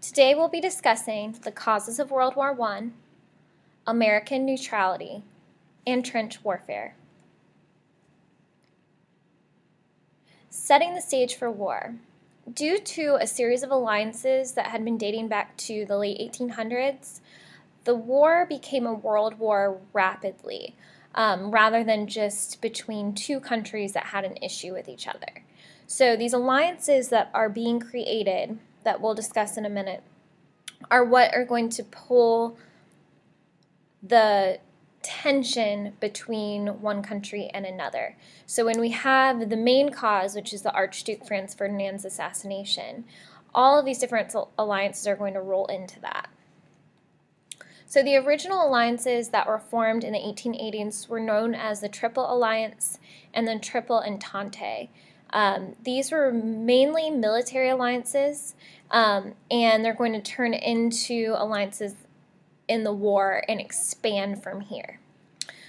Today we'll be discussing the causes of World War I, American neutrality, and trench warfare. Setting the stage for war. Due to a series of alliances that had been dating back to the late 1800s, the war became a world war rapidly, rather than just between two countries that had an issue with each other. So these alliances that are being created, that we'll discuss in a minute, are what are going to pull the tension between one country and another. So when we have the main cause, which is the Archduke Franz Ferdinand's assassination, all of these different alliances are going to roll into that. So the original alliances that were formed in the 1880s were known as the Triple Alliance and the Triple Entente. These were mainly military alliances, and they're going to turn into alliances in the war and expand from here.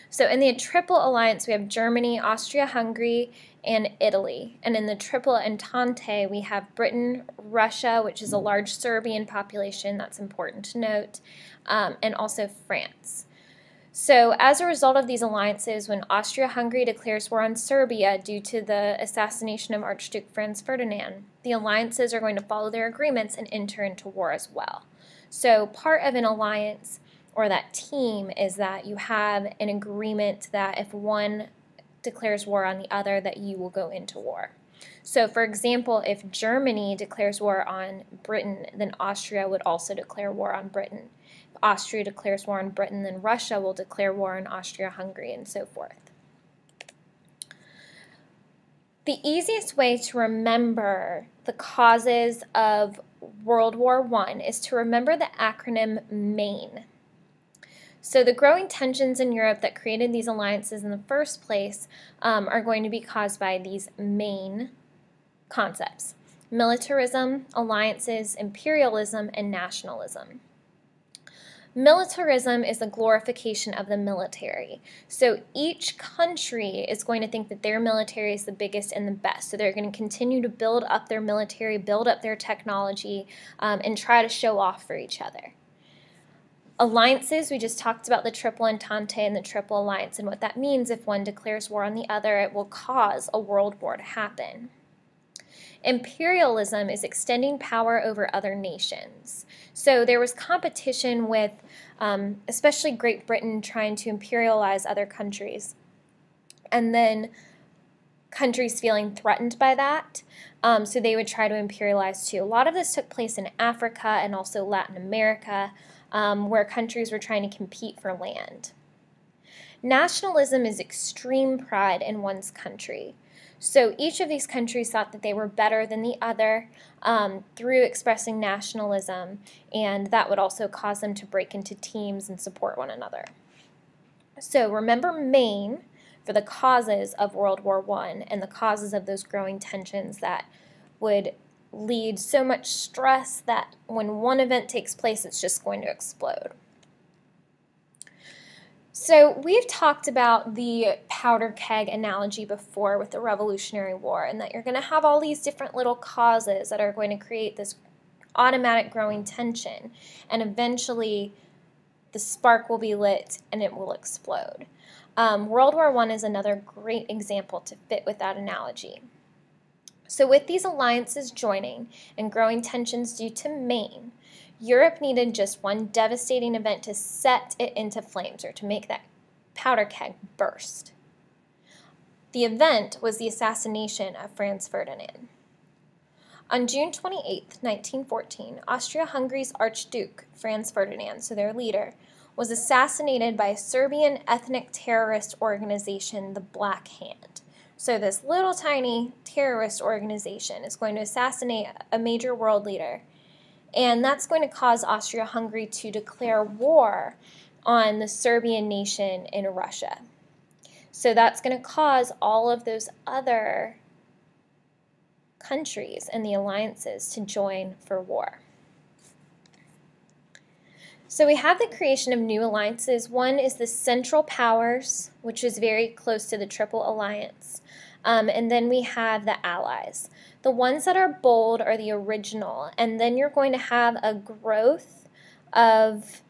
So in the Triple Alliance, we have Germany, Austria-Hungary, and Italy. And in the Triple Entente, we have Britain, Russia, which is a large Serbian population, that's important to note, and also France. So as a result of these alliances, when Austria-Hungary declares war on Serbia due to the assassination of Archduke Franz Ferdinand, the alliances are going to follow their agreements and enter into war as well. So part of an alliance or that team is that you have an agreement that if one declares war on the other, that you will go into war. So for example, if Germany declares war on Britain, then Austria would also declare war on Britain. If Austria declares war on Britain, then Russia will declare war on Austria-Hungary, and so forth. The easiest way to remember the causes of World War I is to remember the acronym MAIN. So the growing tensions in Europe that created these alliances in the first place are going to be caused by these main concepts: militarism, alliances, imperialism, and nationalism. Militarism is the glorification of the military. So each country is going to think that their military is the biggest and the best. So they're going to continue to build up their military, build up their technology, and try to show off for each other. Alliances, we just talked about the Triple Entente and the Triple Alliance, and what that means: if one declares war on the other, it will cause a world war to happen. Imperialism is extending power over other nations. So there was competition with especially Great Britain trying to imperialize other countries, and then countries feeling threatened by that, so they would try to imperialize too. A lot of this took place in Africa and also Latin America, where countries were trying to compete for land. Nationalism is extreme pride in one's country. So each of these countries thought that they were better than the other through expressing nationalism, and that would also cause them to break into teams and support one another. So remember MAIN for the causes of World War I and the causes of those growing tensions that would lead so much stress that when one event takes place, it's just going to explode. So we've talked about the powder keg analogy before with the Revolutionary War, and that you're going to have all these different little causes that are going to create this automatic growing tension, and eventually the spark will be lit and it will explode. World War I is another great example to fit with that analogy. So with these alliances joining and growing tensions due to MAIN, Europe needed just one devastating event to set it into flames, or to make that powder keg burst. The event was the assassination of Franz Ferdinand. On June 28, 1914, Austria-Hungary's Archduke Franz Ferdinand, so their leader, was assassinated by a Serbian ethnic terrorist organization, the Black Hand. So this little tiny terrorist organization is going to assassinate a major world leader, and that's going to cause Austria-Hungary to declare war on the Serbian nation in Russia. So that's going to cause all of those other countries and the alliances to join for war. So we have the creation of new alliances. One is the Central Powers, which is very close to the Triple Alliance. And then we have the allies. The ones that are bold are the original, and then you're going to have a growth of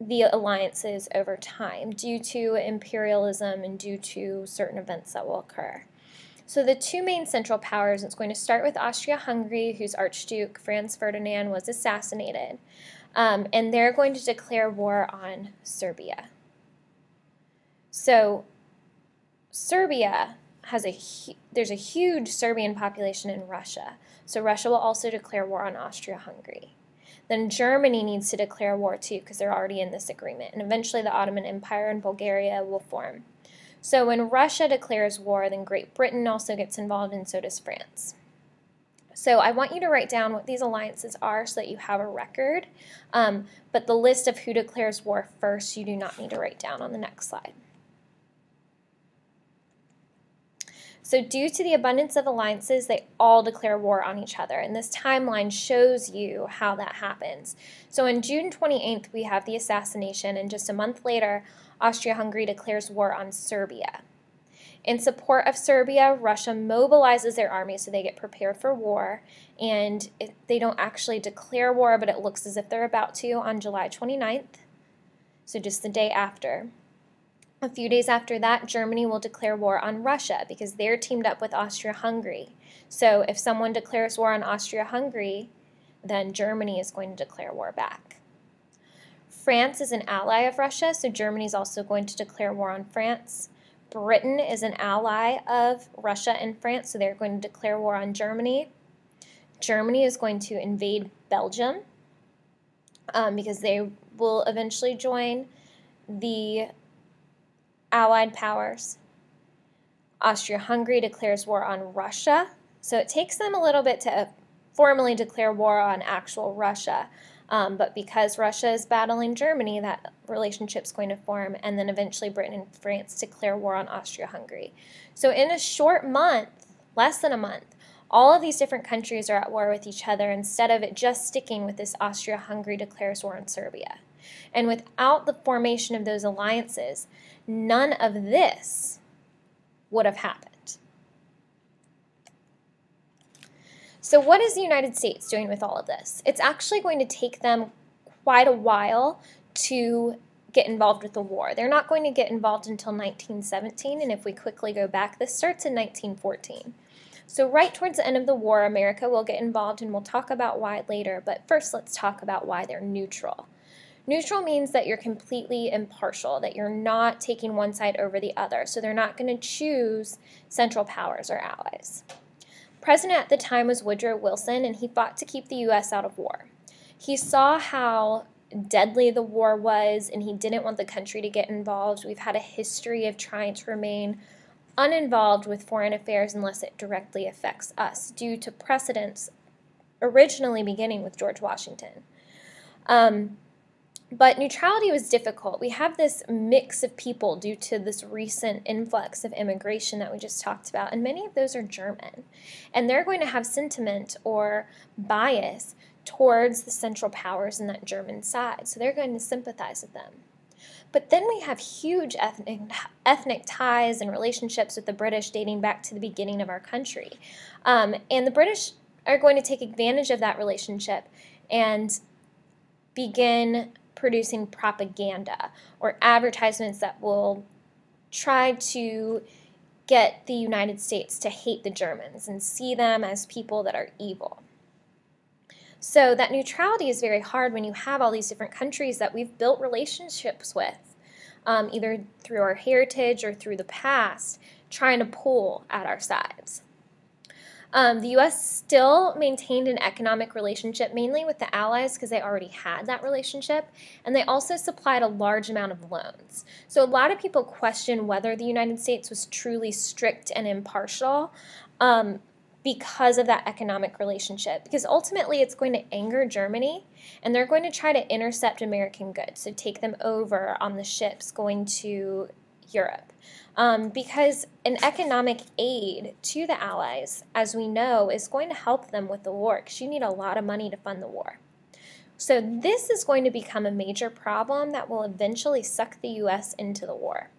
the alliances over time due to imperialism and due to certain events that will occur. So the two main Central Powers, it's going to start with Austria-Hungary, whose Archduke Franz Ferdinand was assassinated, and they're going to declare war on Serbia. So Serbia there's a huge Serbian population in Russia, so Russia will also declare war on Austria-Hungary. Then Germany needs to declare war too because they're already in this agreement, and eventually the Ottoman Empire and Bulgaria will form. So when Russia declares war, then Great Britain also gets involved, and so does France. So I want you to write down what these alliances are so that you have a record, but the list of who declares war first you do not need to write down on the next slide. So due to the abundance of alliances, they all declare war on each other, and this timeline shows you how that happens. So on June 28th, we have the assassination, and just a month later, Austria-Hungary declares war on Serbia. In support of Serbia, Russia mobilizes their army so they get prepared for war, and they don't actually declare war, but it looks as if they're about to on July 29th, so just the day after. A few days after that, Germany will declare war on Russia because they're teamed up with Austria-Hungary. So if someone declares war on Austria-Hungary, then Germany is going to declare war back. France is an ally of Russia, so Germany is also going to declare war on France. Britain is an ally of Russia and France, so they're going to declare war on Germany. Germany is going to invade Belgium because they will eventually join the Allied powers. Austria-Hungary declares war on Russia, so it takes them a little bit to formally declare war on actual Russia, but because Russia is battling Germany, that relationship's going to form, and then eventually Britain and France declare war on Austria-Hungary. So in a short month, less than a month, all of these different countries are at war with each other instead of it just sticking with this Austria-Hungary declares war on Serbia. And without the formation of those alliances, none of this would have happened. So what is the United States doing with all of this? It's actually going to take them quite a while to get involved with the war. They're not going to get involved until 1917, and if we quickly go back, this starts in 1914. So right towards the end of the war, America will get involved, and we'll talk about why later, but first let's talk about why they're neutral. Neutral means that you're completely impartial, that you're not taking one side over the other, so they're not going to choose Central Powers or allies. President at the time was Woodrow Wilson, and he fought to keep the U.S. out of war. He saw how deadly the war was, and he didn't want the country to get involved. We've had a history of trying to remain uninvolved with foreign affairs unless it directly affects us, due to precedents originally beginning with George Washington. But neutrality was difficult. We have this mix of people due to this recent influx of immigration that we just talked about, and many of those are German. And they're going to have sentiment or bias towards the Central Powers in that German side, so they're going to sympathize with them. But then we have huge ethnic ties and relationships with the British dating back to the beginning of our country. And the British are going to take advantage of that relationship and begin producing propaganda or advertisements that will try to get the United States to hate the Germans and see them as people that are evil. So that neutrality is very hard when you have all these different countries that we've built relationships with, either through our heritage or through the past, trying to pull at our sides. The U.S. still maintained an economic relationship mainly with the Allies because they already had that relationship, and they also supplied a large amount of loans. So a lot of people question whether the United States was truly strict and impartial because of that economic relationship, because ultimately it's going to anger Germany, and they're going to try to intercept American goods, so take them over on the ships going to Europe. Because an economic aid to the Allies, as we know, is going to help them with the war, because you need a lot of money to fund the war. So this is going to become a major problem that will eventually suck the U.S. into the war.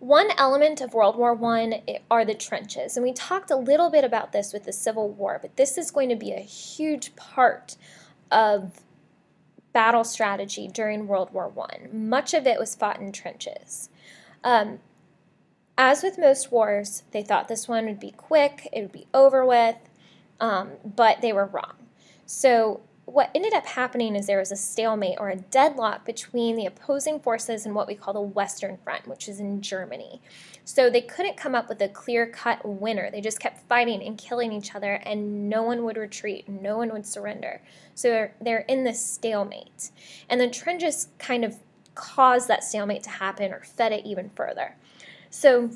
One element of World War I are the trenches, and we talked a little bit about this with the Civil War, but this is going to be a huge part of battle strategy during World War I. Much of it was fought in trenches. As with most wars, they thought this one would be quick, it would be over with, but they were wrong. So what ended up happening is there was a stalemate or a deadlock between the opposing forces and what we call the Western Front, which is in Germany. So they couldn't come up with a clear-cut winner. They just kept fighting and killing each other, and no one would retreat, no one would surrender. So they're in this stalemate. And the trenches kind of caused that stalemate to happen or fed it even further. So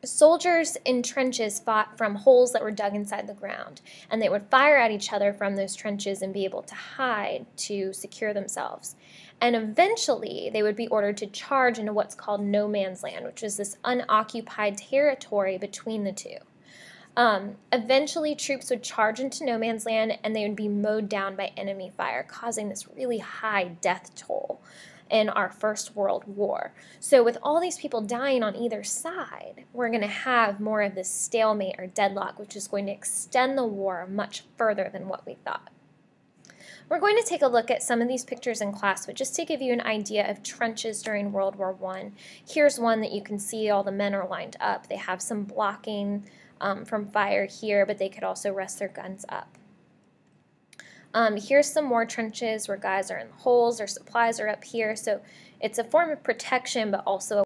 soldiers in trenches fought from holes that were dug inside the ground, and they would fire at each other from those trenches and be able to hide to secure themselves. And eventually, they would be ordered to charge into what's called no man's land, which is this unoccupied territory between the two. Eventually, troops would charge into no man's land, and they would be mowed down by enemy fire, causing this really high death toll in our First World War. So with all these people dying on either side, we're going to have more of this stalemate or deadlock, which is going to extend the war much further than what we thought. We're going to take a look at some of these pictures in class, but just to give you an idea of trenches during World War I, here's one that you can see all the men are lined up. They have some blocking from fire here, but they could also rest their guns up. Here's some more trenches where guys are in the holes, their supplies are up here, so it's a form of protection, but also